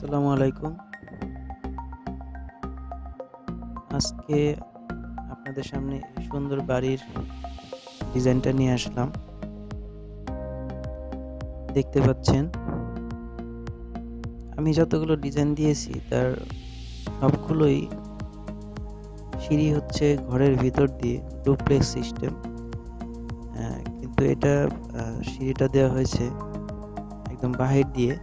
আসসালামু আলাইকুম। আজকে আপনাদের সামনে এই সুন্দর বাড়ির ডিজাইনটা নিয়ে আসলাম। দেখতে পাচ্ছেন আমি যতগুলো ডিজাইন দিয়েছি তার সবগুলোই সিঁড়ি হচ্ছে ঘরের ভিতর দিয়ে ডুপ্লেক্স সিস্টেম, কিন্তু এটা সিঁড়িটা দেওয়া হয়েছে একদম বাহির দিয়ে,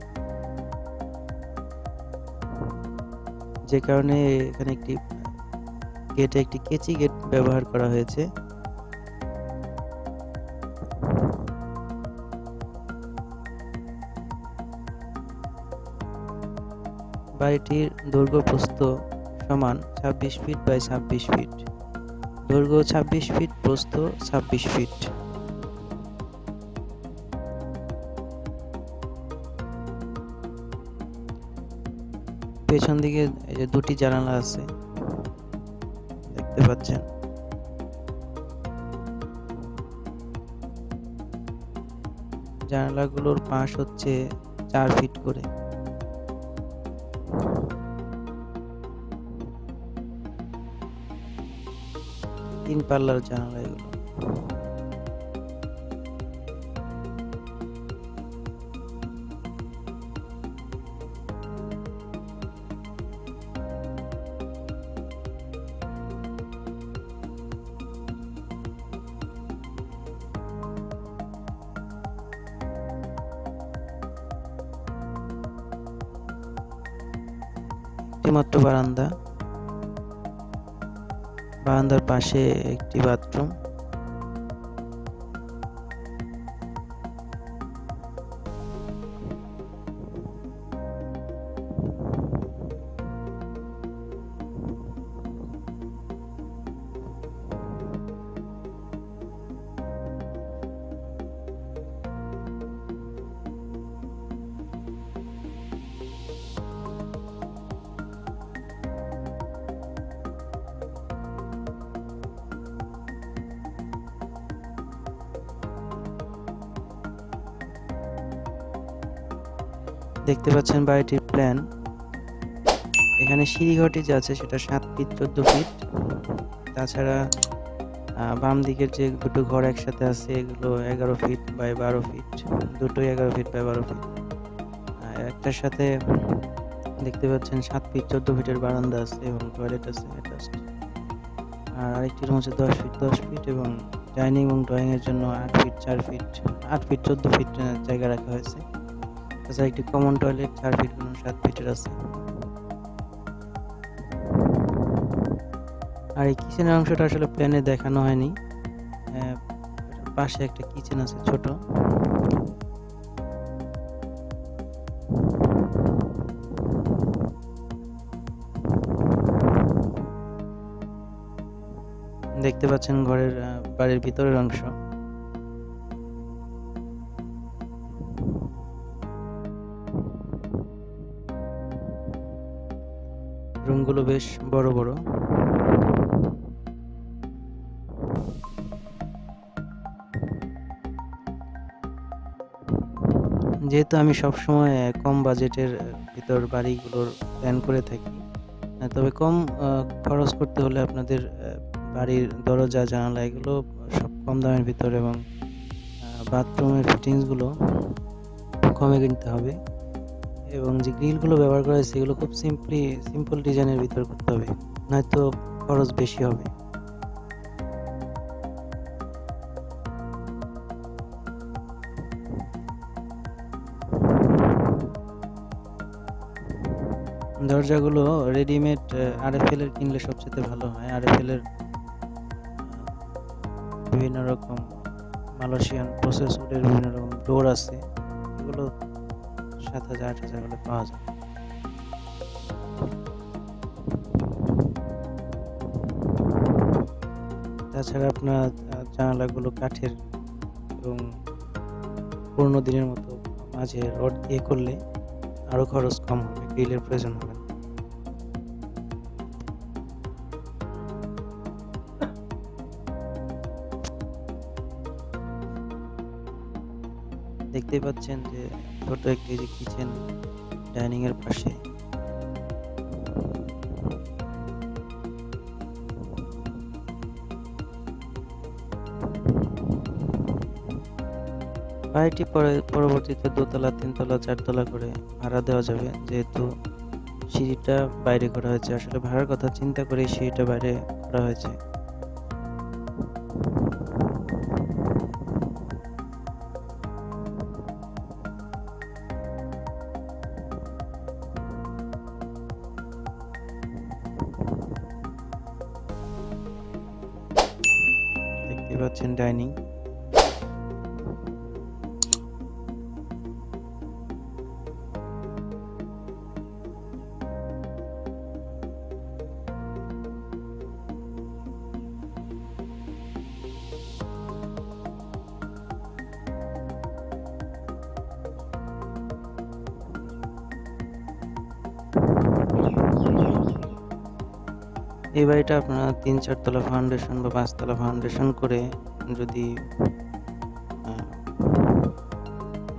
যে কারণে এখানে একটি কেচি গেট ব্যবহার করা হয়েছে। বাড়িটির দৈর্ঘ্য প্রস্থ সমান 26 ফিট বাই 26 ফিট, দৈর্ঘ্য 26 ফিট, প্রস্থ 26 ফিট। পেছন দিকে এই যে দুটি জানালা আছে, দেখতে পাচ্ছেন। জানালাগুলোর পাশ হচ্ছে 4 ফিট করে। তিন পাল্লার জানালা এগুলো। একটিমাত্র বারান্দা, বারান্দার পাশে একটি বাথরুম। দেখতে পাচ্ছেন বাড়িটির প্ল্যান। এখানে সিঁড়িঘরটি যে আছে সেটা 7 ফিট 14 ফিট। তাছাড়া বাম দিকের যে দুটো ঘর একসাথে আছে এগুলো 11 ফিট বাই 12 ফিট, দুটোই 11 ফিট বাই 12 ফিট। একটার সাথে দেখতে পাচ্ছেন 7 ফিট 14 ফিটের বারান্দা আছে এবং টয়লেট আছে অ্যাটাচড। আর আরেকটি রুম হচ্ছে 10 ফিট 10 ফিট এবং ডাইনিং এবং ড্রয়িং এর জন্য 8 ফিট 4 ফিট 8 ফিট 14 ফিট জায়গা রাখা হয়েছে। তাছাড়া একটি কমন টয়লেট 4 ফিট 7 ফিটের আছে। আর এই কিচেনের অংশটা আসলে প্ল্যানে দেখানো হয়নি। পাশে একটা কিচেন আছে ছোট। দেখতে পাচ্ছেন বাড়ির ভিতরের অংশ। রুমগুলো বেশ বড় বড়। যেহেতু আমি সবসময় কম বাজেটের ভিতর বাড়িগুলোর প্ল্যান করে থাকি, তবে কম খরচ করতে হলে আপনাদের বাড়ির দরজা জানালা এগুলো সব কম দামের ভিতর এবং বাথরুমের ফিটিংসগুলো কমে কিনতে হবে এবং যে গ্রিলগুলো ব্যবহার করা হয় সেগুলো খুব সিম্পল ডিজাইনের ভিতর করতে হবে, নয়তো খরচ বেশি হবে। দরজাগুলো রেডিমেড আরএফএল এর কিনলে সবচেয়ে ভালো হয়। আরএফএল এর বিভিন্ন রকম মালয়েশিয়ান প্রসেস উডের বিভিন্ন রকম ডোর আছে, এগুলো 7,000 8,000 হলে পাওয়া যায়। তাছাড়া আপনার জানালাগুলো কাঠের এবং পুরোনো দিনের মতো মাঝে রড দিয়ে করলে আরো খরচ কম হবে, গ্রিলের প্রয়োজন হবে না। দেখতেই পাচ্ছেন যে ছোট একটি কিচেন ডাইনিং এর পাশে বাড়িটি পরবর্তীতে দোতলা, তিনতলা, চারতলা করে ভাড়া দেওয়া যাবে, যেহেতু সিঁড়িটা বাইরে করা হয়েছে। আসলে ভাড়ার কথা চিন্তা করে সিঁড়িটা বাইরে করা হয়েছে। দেখতে পাচ্ছেন ডাইনিং। এই বাড়িটা আপনারা 3-4 তলা ফাউন্ডেশন বা 5 তলা ফাউন্ডেশন করে যদি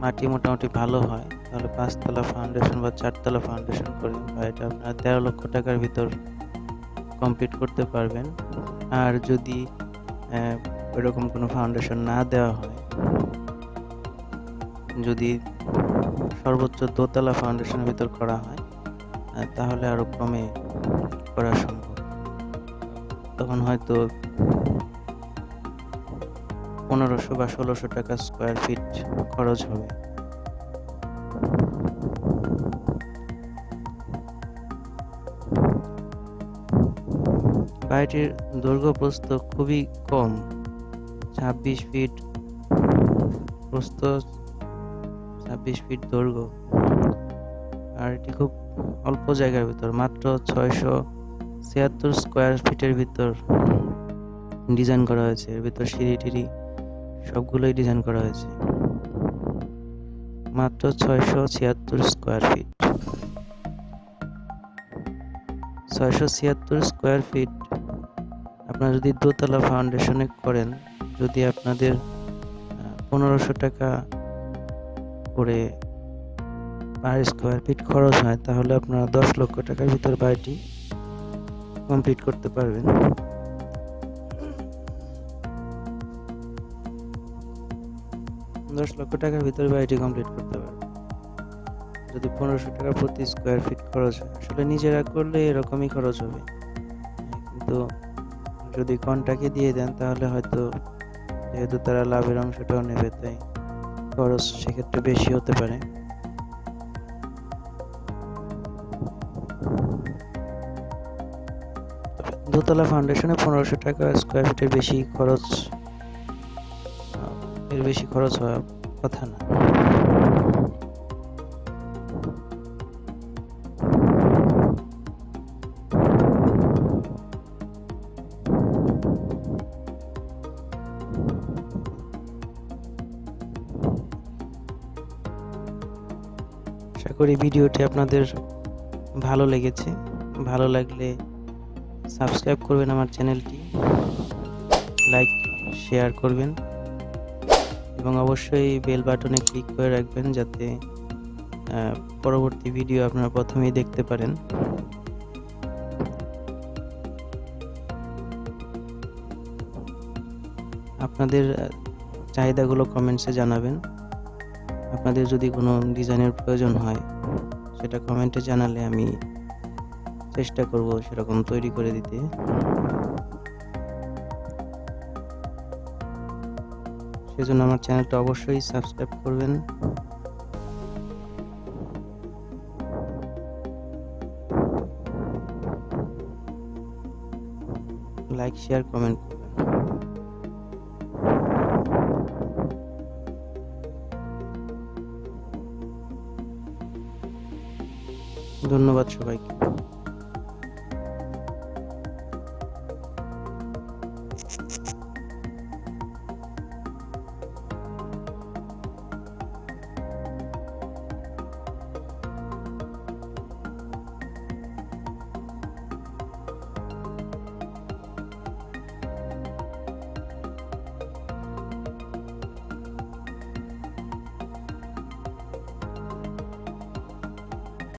মাটি মোটামুটি ভালো হয়, তাহলে 5 তলা ফাউন্ডেশন বা 4 তলা ফাউন্ডেশন করে বাড়িটা আপনারা 13 লক্ষ টাকার ভিতর কমপ্লিট করতে পারবেন। আর যদি এরকম কোনো ফাউন্ডেশন না দেওয়া হয়, যদি সর্বোচ্চ দোতলা ফাউন্ডেশনের ভিতর করা হয়, তাহলে আরো কমে করা সম্ভব। তখন হয়তো 1500 বা 1600 টাকা স্কোয়ার ফিট খরচ হবে। বাড়িটির দৈর্ঘ্য প্রস্থ খুবই কম, 26 ফিট প্রস্থ, 26 ফিট দৈর্ঘ্য। আর এটি খুব অল্প জায়গার ভিতর, মাত্র 676 স্কোয়ার ফিটের ভিতর ডিজাইন করা হয়েছে। এর ভিতর সিঁড়ি টিড়ি সবগুলোই ডিজাইন করা হয়েছে। মাত্র 676 স্কোয়ার ফিট। 676 স্কোয়ার ফিট আপনারা যদি দোতলা ফাউন্ডেশনে করেন, যদি আপনাদের 1500 টাকা করে পার স্কোয়ার ফিট খরচ হয়, তাহলে আপনারা 10 লক্ষ টাকার ভিতর বাড়িটি কমপ্লিট করতে পারবেন। 10 লক্ষ টাকার ভিতরে বাড়িটি কমপ্লিট করতে পারবেন যদি 1500 টাকা প্রতি স্কোয়ার ফিট খরচ হয়। আসলে নিজেরা করলে এরকমই খরচ হবে, কিন্তু যদি কন্ট্রাক্টে দিয়ে দেন তাহলে হয়তো, যেহেতু তারা লাভের অংশটাও নেবে, তাই খরচ সেক্ষেত্রে বেশি হতে পারে। দোতলা ফাউন্ডেশনে 1500 টাকা স্কোয়ার ফিটের বেশি খরচ, এর বেশি খরচ হওয়ার কথা না। আশা করি ভিডিওটি আপনাদের ভালো লেগেছে। ভালো লাগলে সাবস্ক্রাইব করবেন আমার চ্যানেলটি, লাইক শেয়ার করবেন এবং অবশ্যই বেল বাটনে ক্লিক করে রাখবেন, যাতে পরবর্তী ভিডিও আপনারা প্রথমেই দেখতে পারেন। আপনাদের চাহিদাগুলো কমেন্টসে জানাবেন। আপনাদের যদি কোনো ডিজাইনের প্রয়োজন হয়, সেটা কমেন্টে জানালে আমি চেষ্টা করব সেরকম তৈরি করে দিতে। সেজন্য আমার চ্যানেলটা অবশ্যই সাবস্ক্রাইব করবেন। লাইক শেয়ার কমেন্ট করবেন। ধন্যবাদ সবাইকে।